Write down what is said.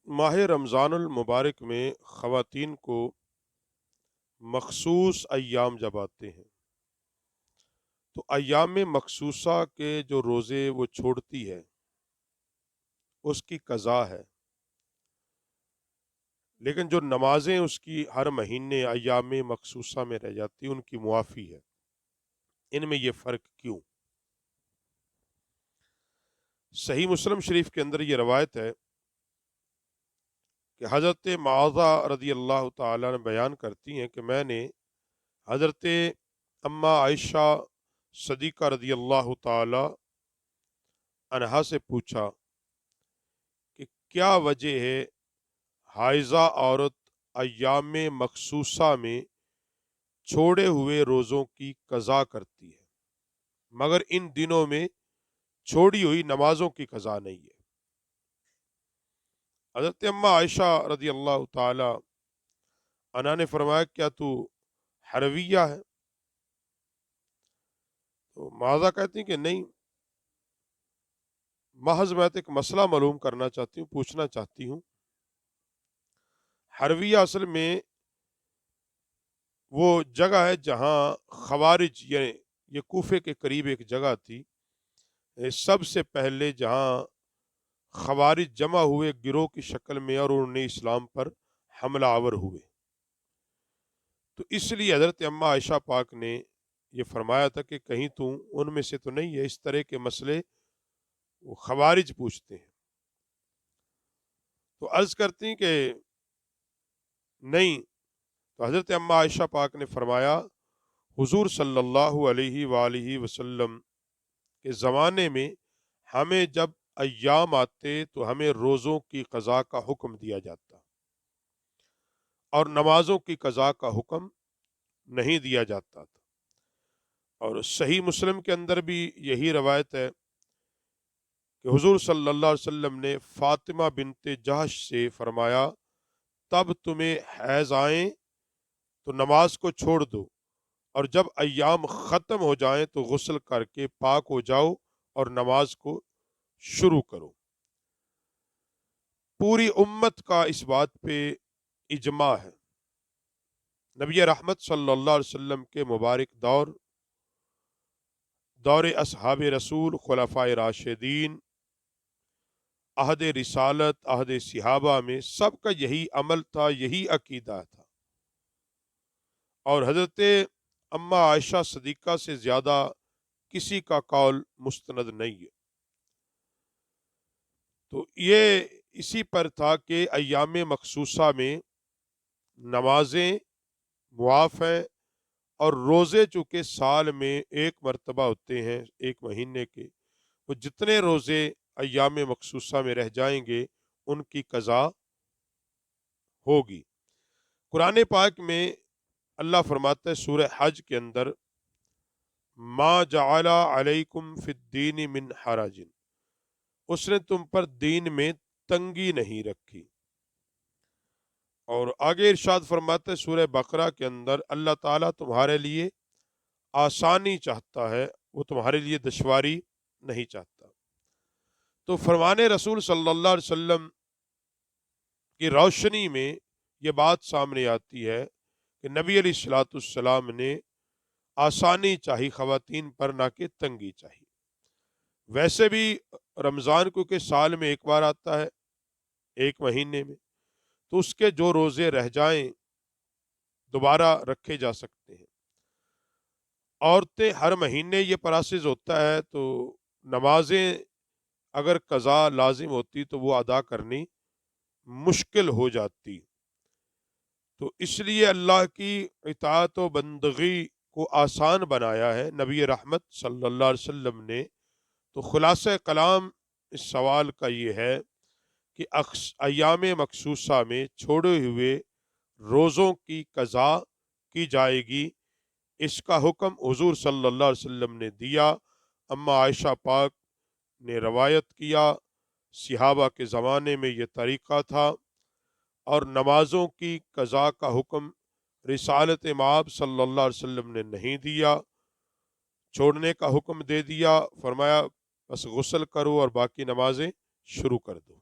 माह रमज़ान मुबारक में ख़वातीन को मखसूस अय्याम जब आते हैं तो अय्याम मखसूसा के जो रोज़े वो छोड़ती है उसकी कज़ा है, लेकिन जो नमाजें उसकी हर महीने अय्याम मखसूसा में रह जाती हैं उनकी मुआफ़ी है। इनमें ये फ़र्क क्यों? सही मुस्लिम शरीफ के अंदर ये रवायत है कि हज़रत मुआज़ा रज़ी अल्लाह ताला ने बयान करती हैं कि मैंने हज़रत अम्मा आयशा सदीक़ा रज़ी अल्लाह ताला अन्हा से पूछा कि क्या वजह है हाइज़ा औरत अय्याम मखसूसा में छोड़े हुए रोज़ों की कज़ा करती है, मगर इन दिनों में छोड़ी हुई नमाजों की कज़ा नहीं है। हज़रत अम्मा आयशा रज़ी अल्लाह ताला अन्हा ने फरमाया, क्या तू हरविया है? तो माज़ा कहती हैं कि नहीं, महज मैं तो एक मसला मालूम करना चाहती हूँ, पूछना चाहती हूँ। हरविया असल में वो जगह है जहाँ खवारिज यानी ये कूफे के करीब एक जगह थी, सबसे पहले जहाँ खवारिज जमा हुए गिरोह की शक्ल में और उन्होंने इस्लाम पर हमला आवर हुए। तो इसलिए हज़रत अम्मा आयशा पाक ने ये फरमाया था कि कहीं तू उनमें से तो नहीं है। इस तरह के मसले वो खवारिज पूछते हैं। तो अर्ज़ करती हैं कि नहीं। तो हज़रत अम्मा आयशा पाक ने फरमाया, हुज़ूर सल्लल्लाहु अलैहि वसल्लम के ज़माने में हमें जब अय्याम आते तो हमें रोज़ों की क़ज़ा का हुक्म दिया जाता और नमाजों की क़ज़ा का हुक्म नहीं दिया जाता था। और सही मुस्लिम के अंदर भी यही रवायत है कि हुज़ूर सल्लल्लाहु अलैहि वसल्लम ने फ़ातिमा बिनते जहश से फरमाया, तब तुम्हें हैज़ आए तो नमाज को छोड़ दो और जब अय्याम ख़त्म हो जाएं तो गुस्ल करके पाक हो जाओ और नमाज को शुरू करो। पूरी उम्मत का इस बात पे इजमा है। नबी रहमत सल्लल्लाहु अलैहि वसल्लम के मुबारक दौर असहाब रसूल खुलफाए राशिदीन अहद रिसालत अहद सिहाबा में सबका यही अमल था, यही अकीदा था। और हज़रत अम्मा आयशा सदीक़ा से ज़्यादा किसी का कौल मुस्तनद नहीं है। तो ये इसी पर था कि अय्याम मखसूसा में नमाजें मुआफ़ हैं और रोज़े चूँकि साल में एक मरतबा होते हैं, एक महीने के, वो जितने रोज़े अय्याम मखसूसा में रह जाएंगे उनकी कज़ा होगी। कुरान पाक में अल्लाह फरमाता है सूरह हज के अंदर, मा जअला अलैकुम फिद्दीन मिन हराजिन, उसने तुम पर दीन में तंगी नहीं रखी। और आगे इरशाद फरमाते हैं सूरह बकरा के अंदर, अल्लाह ताला तुम्हारे लिए आसानी चाहता है, वो तुम्हारे लिए दुश्वारी नहीं चाहता। तो फरमाने रसूल सल्लल्लाहु अलैहि वसल्लम की रोशनी में ये बात सामने आती है कि नबी अलैहिस्सलाम ने आसानी चाहिए ख़वातीन पर, ना कि तंगी चाहिए। वैसे भी रमज़ान क्योंकि साल में एक बार आता है, एक महीने में, तो उसके जो रोज़े रह जाएं दोबारा रखे जा सकते हैं। औरतें हर महीने ये प्रोसेस होता है, तो नमाजें अगर कज़ा लाजिम होती तो वो अदा करनी मुश्किल हो जाती। तो इसलिए अल्लाह की इताअत व बंदगी को आसान बनाया है नबी रहमत सल्लल्लाहु अलैहि वसल्लम ने। तो खुलासा कलाम इस सवाल का ये है कि अय्याम मखसूसा में छोड़े हुए रोज़ों की कज़ा की जाएगी। इसका हुक्म हुज़ूर सल्लल्लाहु अलैहि वसल्लम ने दिया। अम्मा आयशा पाक ने रवायत किया, सिहाबा के ज़माने में ये तरीक़ा था। और नमाजों की कज़ा का हुक्म रिसालत माब सल्लल्लाहु अलैहि वसल्लम ने नहीं दिया, छोड़ने का हुक्म दे दिया। फरमाया बस गुस्ल करो और बाकी नमाजें शुरू कर दो।